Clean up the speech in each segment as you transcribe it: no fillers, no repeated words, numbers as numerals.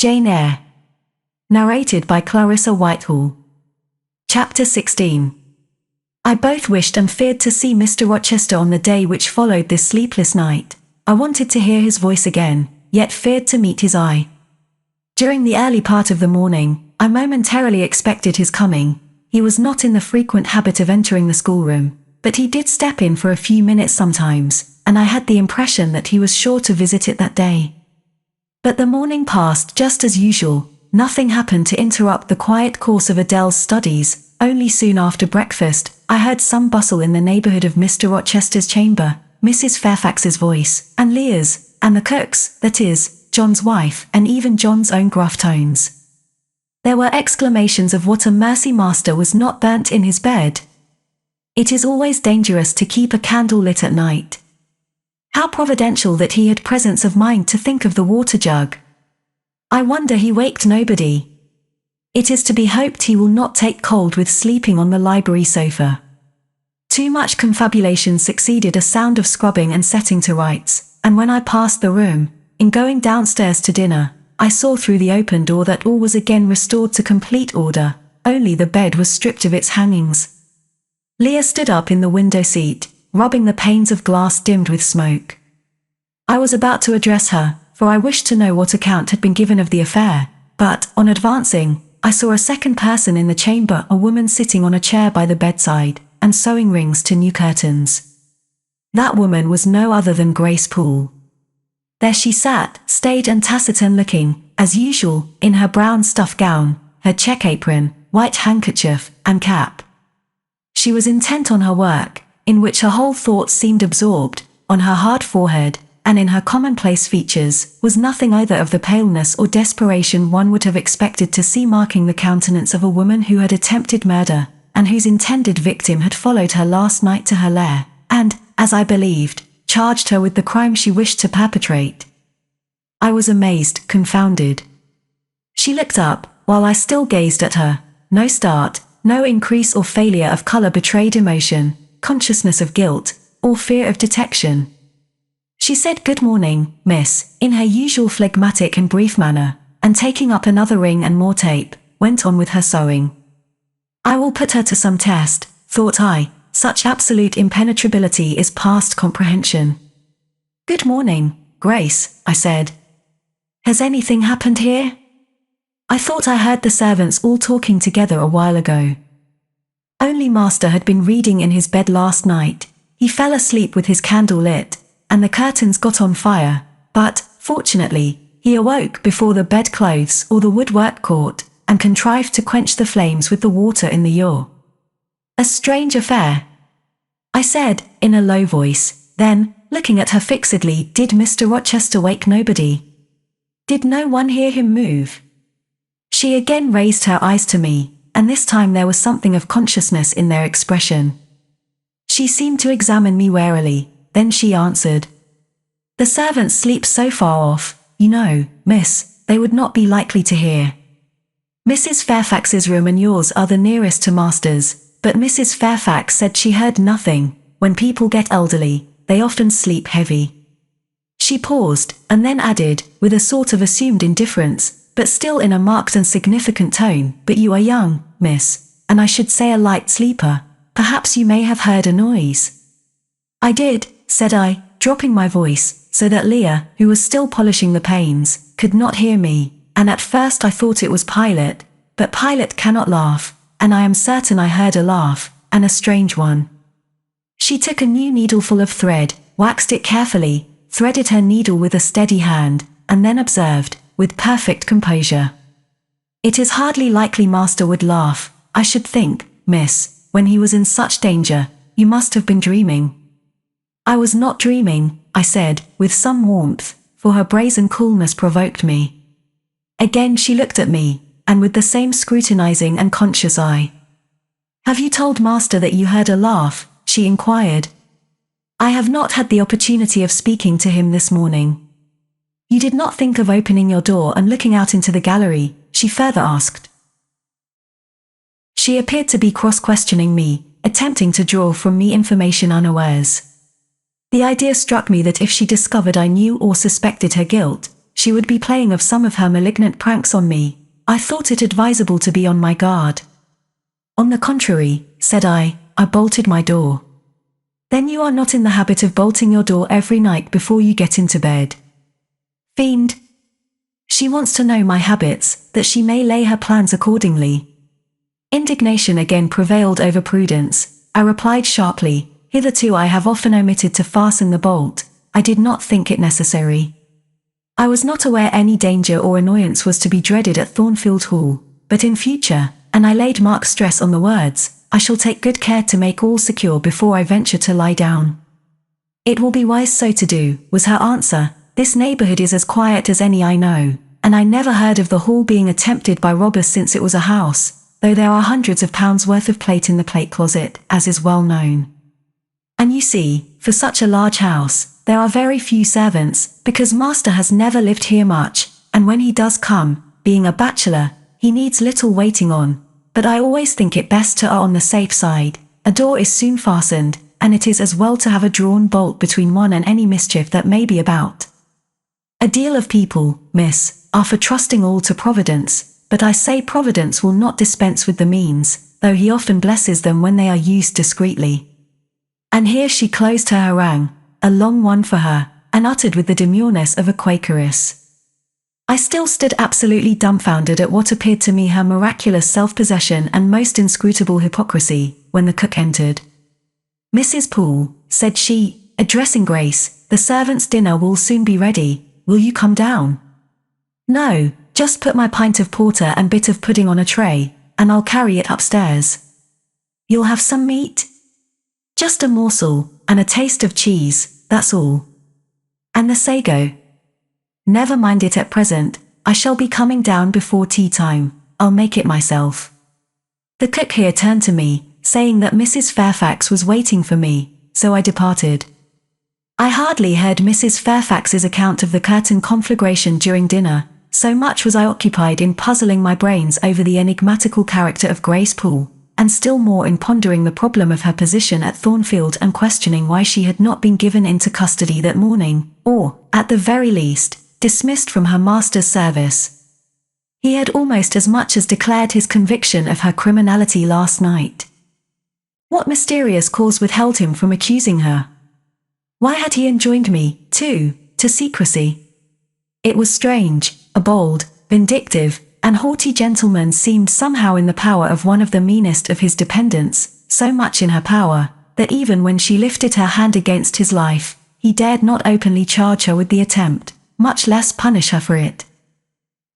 Jane Eyre. Narrated by Clarissa Whitehall. Chapter 16. I both wished and feared to see Mr. Rochester on the day which followed this sleepless night. I wanted to hear his voice again, yet feared to meet his eye. During the early part of the morning, I momentarily expected his coming. He was not in the frequent habit of entering the schoolroom, but he did step in for a few minutes sometimes, and I had the impression that he was sure to visit it that day. But the morning passed just as usual. Nothing happened to interrupt the quiet course of Adele's studies. Only soon after breakfast, I heard some bustle in the neighborhood of Mr. Rochester's chamber, Mrs. Fairfax's voice, and Leah's, and the cook's, that is, John's wife, and even John's own gruff tones. There were exclamations of what a mercy master was not burnt in his bed. It is always dangerous to keep a candle lit at night. How providential that he had presence of mind to think of the water jug. I wonder he waked nobody. It is to be hoped he will not take cold with sleeping on the library sofa. Too much confabulation succeeded a sound of scrubbing and setting to rights, and when I passed the room, in going downstairs to dinner, I saw through the open door that all was again restored to complete order, only the bed was stripped of its hangings. Leah stood up in the window seat, rubbing the panes of glass dimmed with smoke. I was about to address her, for I wished to know what account had been given of the affair, but, on advancing, I saw a second person in the chamber, a woman sitting on a chair by the bedside, and sewing rings to new curtains. That woman was no other than Grace Poole. There she sat, staid and taciturn looking, as usual, in her brown stuff gown, her check apron, white handkerchief, and cap. She was intent on her work, in which her whole thoughts seemed absorbed. On her hard forehead, and in her commonplace features, was nothing either of the paleness or desperation one would have expected to see marking the countenance of a woman who had attempted murder, and whose intended victim had followed her last night to her lair, and, as I believed, charged her with the crime she wished to perpetrate. I was amazed, confounded. She looked up, while I still gazed at her. No start, no increase or failure of color betrayed emotion, consciousness of guilt, or fear of detection. She said "Good morning, miss," in her usual phlegmatic and brief manner, and taking up another ring and more tape, went on with her sewing. I will put her to some test, thought I, such absolute impenetrability is past comprehension. "Good morning, Grace," I said. "Has anything happened here? I thought I heard the servants all talking together a while ago." Only master had been reading in his bed last night. He fell asleep with his candle lit, and the curtains got on fire, but, fortunately, he awoke before the bedclothes or the woodwork caught, and contrived to quench the flames with the water in the ewer. "A strange affair," I said, in a low voice, then, looking at her fixedly, "Did Mr. Rochester wake nobody? Did no one hear him move?" She again raised her eyes to me, and this time there was something of consciousness in their expression. She seemed to examine me warily. Then she answered, "The servants sleep so far off, you know, miss, they would not be likely to hear. Mrs. Fairfax's room and yours are the nearest to master's, but Mrs. Fairfax said she heard nothing. When people get elderly, they often sleep heavy." She paused, and then added, with a sort of assumed indifference, but still in a marked and significant tone, "But you are young, miss, and I should say a light sleeper. Perhaps you may have heard a noise." "I did," said I, dropping my voice, so that Leah, who was still polishing the panes, could not hear me, and at first I thought it was Pilot, but Pilot cannot laugh, and I am certain I heard a laugh, and a strange one. She took a new needleful of thread, waxed it carefully, threaded her needle with a steady hand, and then observed, with perfect composure, "It is hardly likely master would laugh, I should think, miss, when he was in such danger. You must have been dreaming." "I was not dreaming," I said, with some warmth, for her brazen coolness provoked me. Again she looked at me, and with the same scrutinizing and conscious eye. "Have you told master that you heard a laugh?" she inquired. "I have not had the opportunity of speaking to him this morning." "You did not think of opening your door and looking out into the gallery?" she further asked. She appeared to be cross-questioning me, attempting to draw from me information unawares. The idea struck me that if she discovered I knew or suspected her guilt, she would be playing of some of her malignant pranks on me. I thought it advisable to be on my guard. On the contrary, said I bolted my door. Then you are not in the habit of bolting your door every night before you get into bed. Fiend. She wants to know my habits, that she may lay her plans accordingly. Indignation again prevailed over prudence. I replied sharply, hitherto I have often omitted to fasten the bolt. I did not think it necessary. I was not aware any danger or annoyance was to be dreaded at Thornfield Hall, but in future, and I laid marked stress on the words, I shall take good care to make all secure before I venture to lie down. It will be wise so to do, was her answer. This neighborhood is as quiet as any I know, and I never heard of the hall being attempted by robbers since it was a house, though there are hundreds of pounds worth of plate in the plate closet, as is well known. And you see, for such a large house, there are very few servants, because master has never lived here much, and when he does come, being a bachelor, he needs little waiting on. But I always think it best to err on the safe side. A door is soon fastened, and it is as well to have a drawn bolt between one and any mischief that may be about. A deal of people, miss, are for trusting all to Providence, but I say Providence will not dispense with the means, though he often blesses them when they are used discreetly. And here she closed her harangue, a long one for her, and uttered with the demureness of a Quakeress. I still stood absolutely dumbfounded at what appeared to me her miraculous self-possession and most inscrutable hypocrisy, when the cook entered. Mrs. Poole, said she, addressing Grace, the servants' dinner will soon be ready, will you come down? No, just put my pint of porter and bit of pudding on a tray, and I'll carry it upstairs. You'll have some meat? Just a morsel, and a taste of cheese, that's all. And the sago? Never mind it at present, I shall be coming down before tea time, I'll make it myself. The cook here turned to me, saying that Mrs. Fairfax was waiting for me, so I departed. I hardly heard Mrs. Fairfax's account of the curtain conflagration during dinner, so much was I occupied in puzzling my brains over the enigmatical character of Grace Poole, and still more in pondering the problem of her position at Thornfield and questioning why she had not been given into custody that morning, or, at the very least, dismissed from her master's service. He had almost as much as declared his conviction of her criminality last night. What mysterious cause withheld him from accusing her? Why had he enjoined me, too, to secrecy? It was strange. A bold, vindictive, and haughty gentleman seemed somehow in the power of one of the meanest of his dependents, so much in her power, that even when she lifted her hand against his life, he dared not openly charge her with the attempt, much less punish her for it.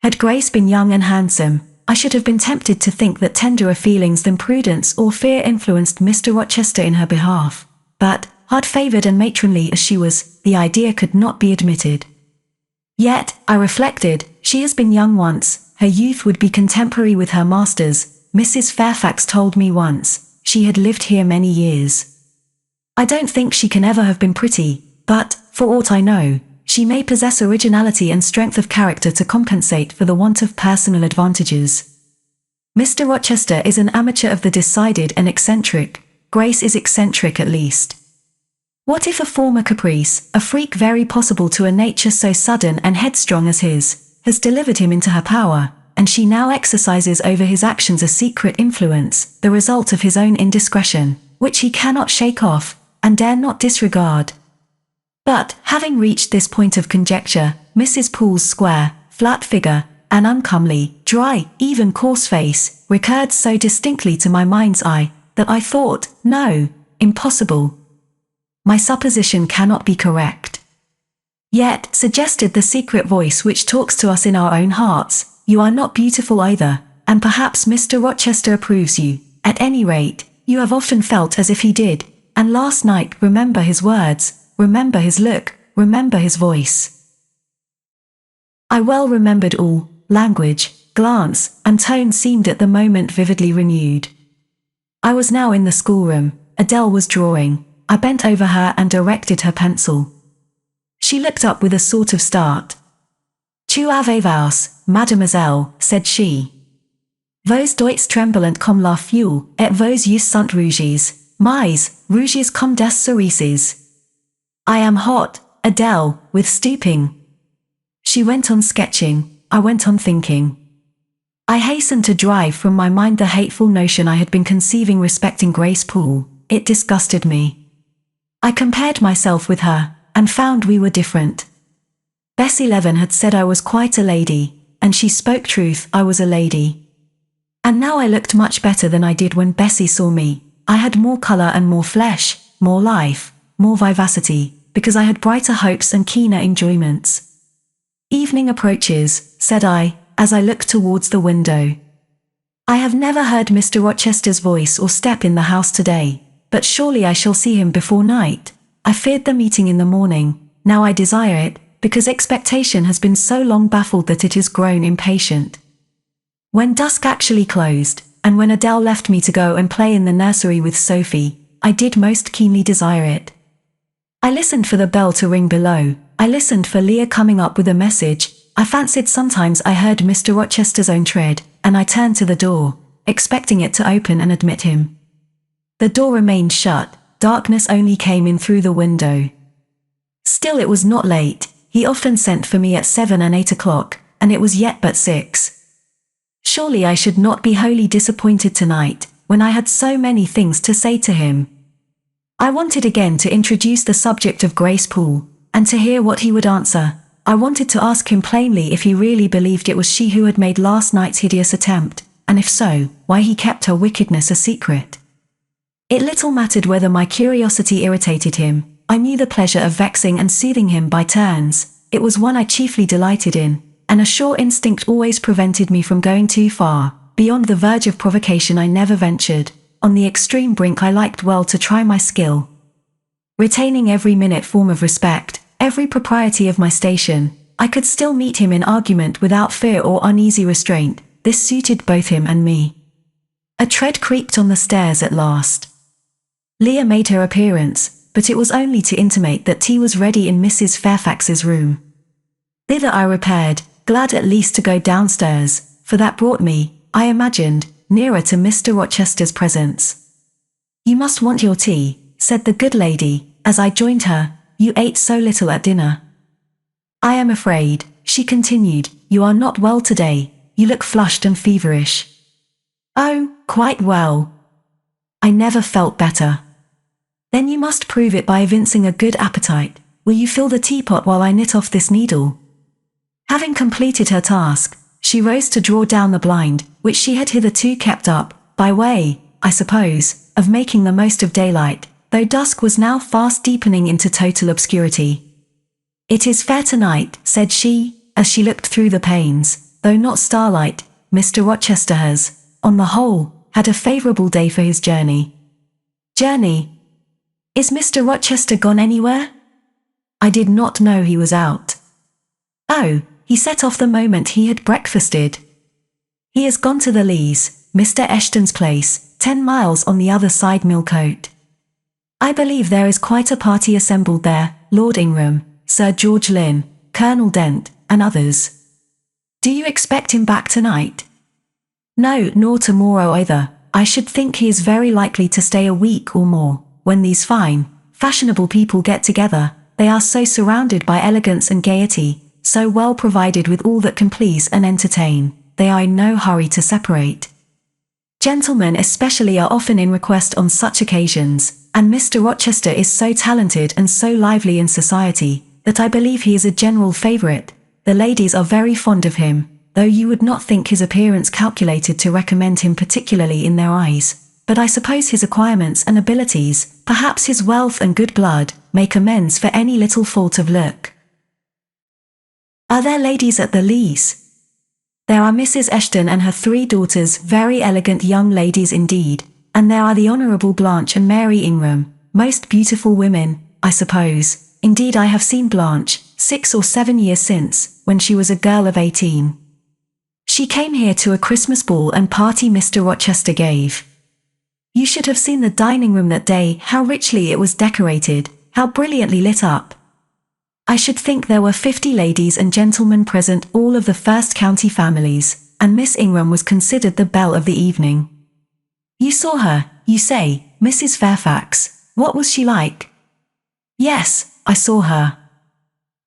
Had Grace been young and handsome, I should have been tempted to think that tenderer feelings than prudence or fear influenced Mr. Rochester in her behalf, but, hard-favoured and matronly as she was, the idea could not be admitted. Yet, I reflected, she has been young once, her youth would be contemporary with her master's. Mrs. Fairfax told me once, she had lived here many years. I don't think she can ever have been pretty, but, for aught I know, she may possess originality and strength of character to compensate for the want of personal advantages. Mr. Rochester is an amateur of the decided and eccentric. Grace is eccentric at least. What if a former caprice, a freak very possible to a nature so sudden and headstrong as his, has delivered him into her power, and she now exercises over his actions a secret influence, the result of his own indiscretion, which he cannot shake off, and dare not disregard? But, having reached this point of conjecture, Mrs. Poole's square, flat figure, and uncomely, dry, even coarse face, recurred so distinctly to my mind's eye, that I thought, no, impossible. My supposition cannot be correct. Yet, suggested the secret voice which talks to us in our own hearts, you are not beautiful either, and perhaps Mr. Rochester approves you. At any rate, you have often felt as if he did, and last night remember his words, remember his look, remember his voice. I well remembered all, language, glance, and tone seemed at the moment vividly renewed. I was now in the schoolroom, Adele was drawing, I bent over her and directed her pencil. She looked up with a sort of start. Tu avez vaus, mademoiselle, said she. Vos doigts tremblent comme la feuille, et vos yeux sont rouges, mais, rouges comme des cerises. I am hot, Adele, with stooping. She went on sketching, I went on thinking. I hastened to drive from my mind the hateful notion I had been conceiving respecting Grace Poole. It disgusted me. I compared myself with her, and found we were different. Bessie Levin had said I was quite a lady, and she spoke truth, I was a lady. And now I looked much better than I did when Bessie saw me. I had more colour and more flesh, more life, more vivacity, because I had brighter hopes and keener enjoyments. Evening approaches, said I, as I looked towards the window. I have never heard Mr. Rochester's voice or step in the house today, but surely I shall see him before night. I feared the meeting in the morning, now I desire it, because expectation has been so long baffled that it has grown impatient. When dusk actually closed, and when Adele left me to go and play in the nursery with Sophie, I did most keenly desire it. I listened for the bell to ring below, I listened for Leah coming up with a message, I fancied sometimes I heard Mr. Rochester's own tread, and I turned to the door, expecting it to open and admit him. The door remained shut, darkness only came in through the window. Still it was not late, he often sent for me at 7 and 8 o'clock, and it was yet but 6. Surely I should not be wholly disappointed tonight, when I had so many things to say to him. I wanted again to introduce the subject of Grace Poole, and to hear what he would answer. I wanted to ask him plainly if he really believed it was she who had made last night's hideous attempt, and if so, why he kept her wickedness a secret. It little mattered whether my curiosity irritated him, I knew the pleasure of vexing and soothing him by turns, it was one I chiefly delighted in, and a sure instinct always prevented me from going too far. Beyond the verge of provocation I never ventured, on the extreme brink I liked well to try my skill. Retaining every minute form of respect, every propriety of my station, I could still meet him in argument without fear or uneasy restraint. This suited both him and me. A tread creaked on the stairs at last. Leah made her appearance, but it was only to intimate that tea was ready in Mrs. Fairfax's room. Thither I repaired, glad at least to go downstairs, for that brought me, I imagined, nearer to Mr. Rochester's presence. "You must want your tea," said the good lady, as I joined her. "You ate so little at dinner." "I am afraid," she continued, "you are not well today, you look flushed and feverish." "Oh, quite well. I never felt better." "Then you must prove it by evincing a good appetite. Will you fill the teapot while I knit off this needle?" Having completed her task, she rose to draw down the blind, which she had hitherto kept up, by way, I suppose, of making the most of daylight, though dusk was now fast deepening into total obscurity. "It is fair tonight," said she, as she looked through the panes, "though not starlight. Mr. Rochester has, on the whole, had a favourable day for his journey." "Journey? Is Mr. Rochester gone anywhere?" "I did not know he was out." "Oh, he set off the moment he had breakfasted." "He has gone to the Leas, Mr. Eshton's place, 10 miles on the other side Millcote. I believe there is quite a party assembled there, Lord Ingram, Sir George Lynn, Colonel Dent, and others." "Do you expect him back tonight?" "No, nor tomorrow either. I should think he is very likely to stay a week or more. When these fine, fashionable people get together, they are so surrounded by elegance and gaiety, so well provided with all that can please and entertain, they are in no hurry to separate. Gentlemen especially are often in request on such occasions, and Mr. Rochester is so talented and so lively in society, that I believe he is a general favourite. The ladies are very fond of him, though you would not think his appearance calculated to recommend him particularly in their eyes, but I suppose his acquirements and abilities, perhaps his wealth and good blood, make amends for any little fault of look." "Are there ladies at the Leas?" "There are Mrs. Eshton and her 3 daughters, very elegant young ladies indeed, and there are the Honourable Blanche and Mary Ingram, most beautiful women, I suppose. Indeed I have seen Blanche, 6 or 7 years since, when she was a girl of 18. She came here to a Christmas ball and party Mr. Rochester gave. You should have seen the dining room that day, how richly it was decorated, how brilliantly lit up. I should think there were 50 ladies and gentlemen present, all of the first county families, and Miss Ingram was considered the belle of the evening." "You saw her, you say, Mrs. Fairfax. What was she like?" "Yes, I saw her.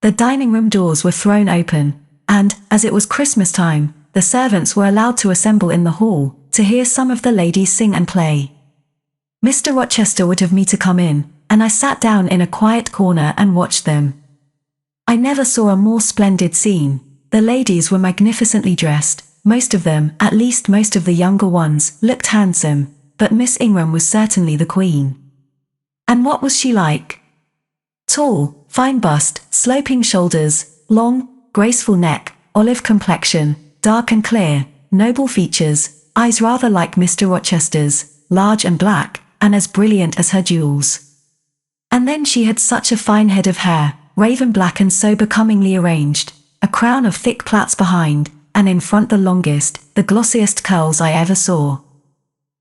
The dining room doors were thrown open, and, as it was Christmas time, the servants were allowed to assemble in the hall, to hear some of the ladies sing and play. Mr. Rochester would have me to come in, and I sat down in a quiet corner and watched them. I never saw a more splendid scene. The ladies were magnificently dressed, most of them, at least most of the younger ones, looked handsome, but Miss Ingram was certainly the queen. And what was she like? Tall, fine bust, sloping shoulders, long, graceful neck, olive complexion, dark and clear, noble features, eyes rather like Mr. Rochester's, large and black, and as brilliant as her jewels. And then she had such a fine head of hair, raven black and so becomingly arranged, a crown of thick plaits behind, and in front the longest, the glossiest curls I ever saw.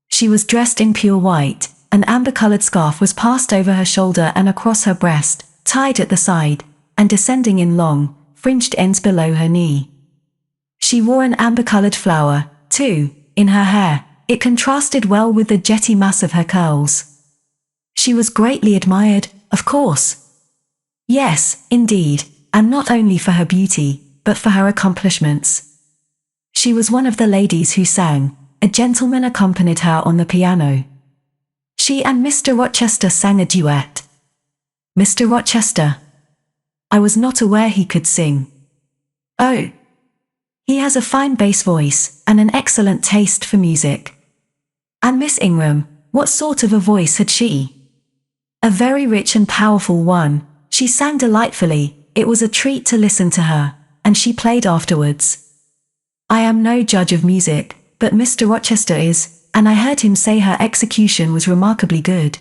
She was dressed in pure white, an amber-coloured scarf was passed over her shoulder and across her breast, tied at the side, and descending in long, fringed ends below her knee. She wore an amber-coloured flower, too, in her hair. It contrasted well with the jetty mass of her curls. She was greatly admired, of course. Yes, indeed, and not only for her beauty, but for her accomplishments. She was one of the ladies who sang. A gentleman accompanied her on the piano. She and Mr. Rochester sang a duet. Mr. Rochester. I was not aware he could sing. Oh. He has a fine bass voice, and an excellent taste for music. And Miss Ingram, what sort of a voice had she? A very rich and powerful one. She sang delightfully, it was a treat to listen to her, and she played afterwards. I am no judge of music, but Mr. Rochester is, and I heard him say her execution was remarkably good.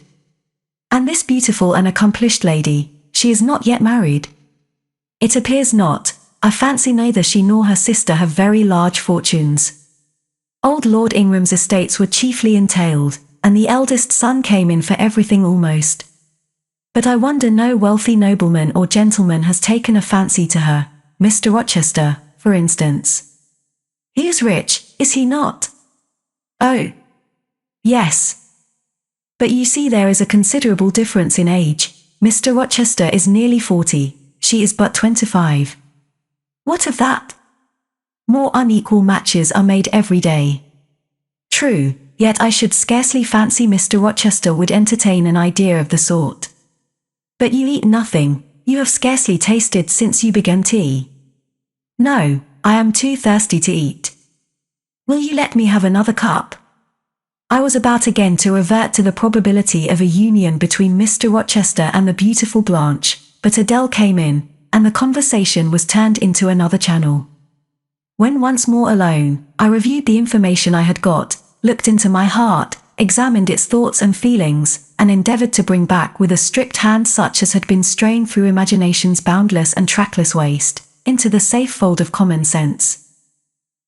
And this beautiful and accomplished lady, she is not yet married? It appears not. I fancy neither she nor her sister have very large fortunes. Old Lord Ingram's estates were chiefly entailed, and the eldest son came in for everything almost. But I wonder no wealthy nobleman or gentleman has taken a fancy to her, Mr. Rochester, for instance. He is rich, is he not? Oh. Yes. But you see there is a considerable difference in age. Mr. Rochester is nearly 40, she is but 25. What of that? More unequal matches are made every day. True, yet I should scarcely fancy Mr. Rochester would entertain an idea of the sort. But you eat nothing, you have scarcely tasted since you began tea. No, I am too thirsty to eat. Will you let me have another cup? I was about again to revert to the probability of a union between Mr. Rochester and the beautiful Blanche, but Adele came in, and the conversation was turned into another channel. When once more alone, I reviewed the information I had got, looked into my heart, examined its thoughts and feelings, and endeavored to bring back with a strict hand such as had been strained through imagination's boundless and trackless waste, into the safe fold of common sense.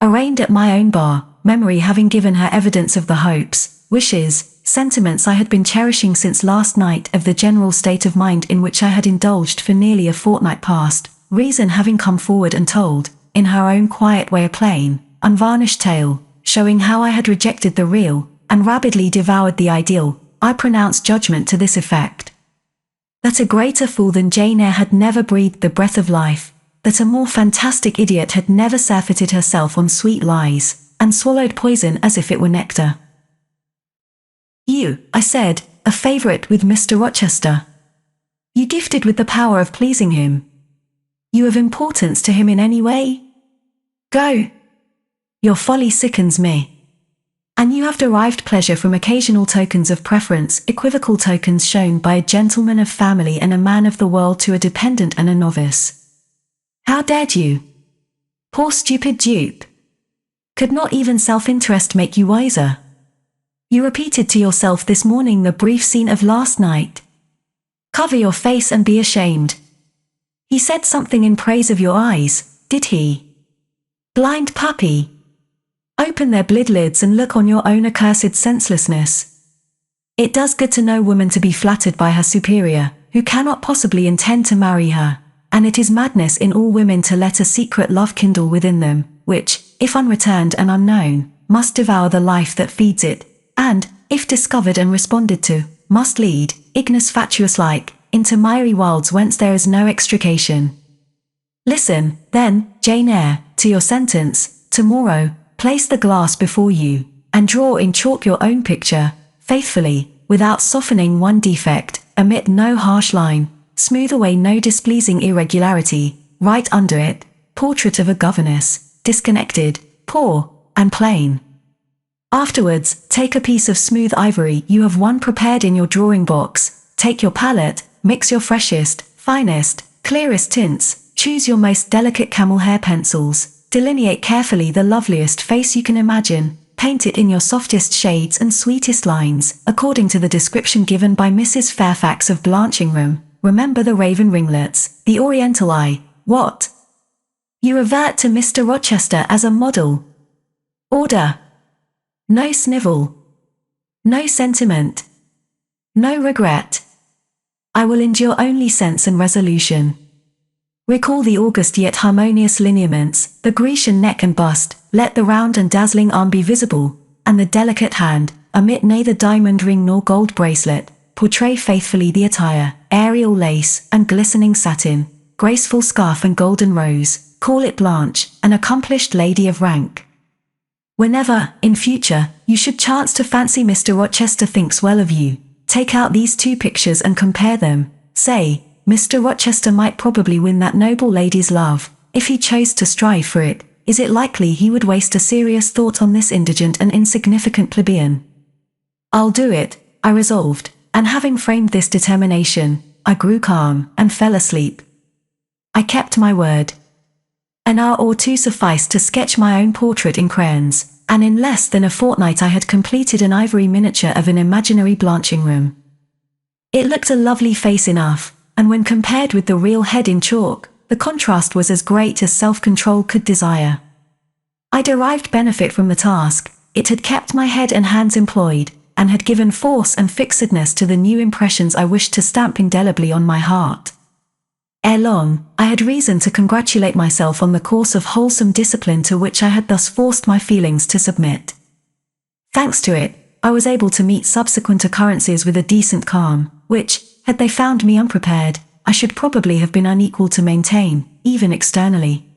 Arraigned at my own bar, memory having given her evidence of the hopes, wishes, sentiments I had been cherishing since last night, of the general state of mind in which I had indulged for nearly a fortnight past, reason having come forward and told, in her own quiet way, a plain, unvarnished tale, showing how I had rejected the real, and rabidly devoured the ideal, I pronounced judgment to this effect: that a greater fool than Jane Eyre had never breathed the breath of life, that a more fantastic idiot had never surfeited herself on sweet lies, and swallowed poison as if it were nectar. You, I said, a favourite with Mr. Rochester. You gifted with the power of pleasing him. You of importance to him in any way? Go. Your folly sickens me. And you have derived pleasure from occasional tokens of preference, equivocal tokens shown by a gentleman of family and a man of the world to a dependent and a novice. How dared you? Poor stupid dupe! Could not even self-interest make you wiser? You repeated to yourself this morning the brief scene of last night. Cover your face and be ashamed. He said something in praise of your eyes, did he? Blind puppy! Open their blid lids and look on your own accursed senselessness. It does good to no woman to be flattered by her superior, who cannot possibly intend to marry her, and it is madness in all women to let a secret love kindle within them, which, if unreturned and unknown, must devour the life that feeds it, and, if discovered and responded to, must lead, ignis fatuus like, into miry wilds whence there is no extrication. Listen, then, Jane Eyre, to your sentence. Tomorrow, place the glass before you, and draw in chalk your own picture, faithfully, without softening one defect, omit no harsh line, smooth away no displeasing irregularity, write under it, portrait of a governess, disconnected, poor, and plain. Afterwards, take a piece of smooth ivory you have one prepared in your drawing box, take your palette, mix your freshest, finest, clearest tints, choose your most delicate camel hair pencils, delineate carefully the loveliest face you can imagine, paint it in your softest shades and sweetest lines, according to the description given by Mrs. Fairfax of Blanching Room. Remember the raven ringlets, the oriental eye. What? You revert to Mr. Rochester as a model. Order. No snivel. No sentiment. No regret. I will endure only sense and resolution. Recall the august yet harmonious lineaments, the Grecian neck and bust, let the round and dazzling arm be visible, and the delicate hand, omit neither diamond ring nor gold bracelet, portray faithfully the attire, aerial lace and glistening satin, graceful scarf and golden rose, call it Blanche, an accomplished lady of rank. Whenever, in future, you should chance to fancy Mr. Rochester thinks well of you, take out these two pictures and compare them. Say, Mr. Rochester might probably win that noble lady's love, if he chose to strive for it. Is it likely he would waste a serious thought on this indigent and insignificant plebeian? I'll do it, I resolved, and having framed this determination, I grew calm and fell asleep. I kept my word. An hour or two sufficed to sketch my own portrait in crayons, and in less than a fortnight I had completed an ivory miniature of an imaginary Blanching Room. It looked a lovely face enough, and when compared with the real head in chalk, the contrast was as great as self-control could desire. I derived benefit from the task, it had kept my head and hands employed, and had given force and fixedness to the new impressions I wished to stamp indelibly on my heart. Ere long, I had reason to congratulate myself on the course of wholesome discipline to which I had thus forced my feelings to submit. Thanks to it, I was able to meet subsequent occurrences with a decent calm, which, had they found me unprepared, I should probably have been unequal to maintain, even externally.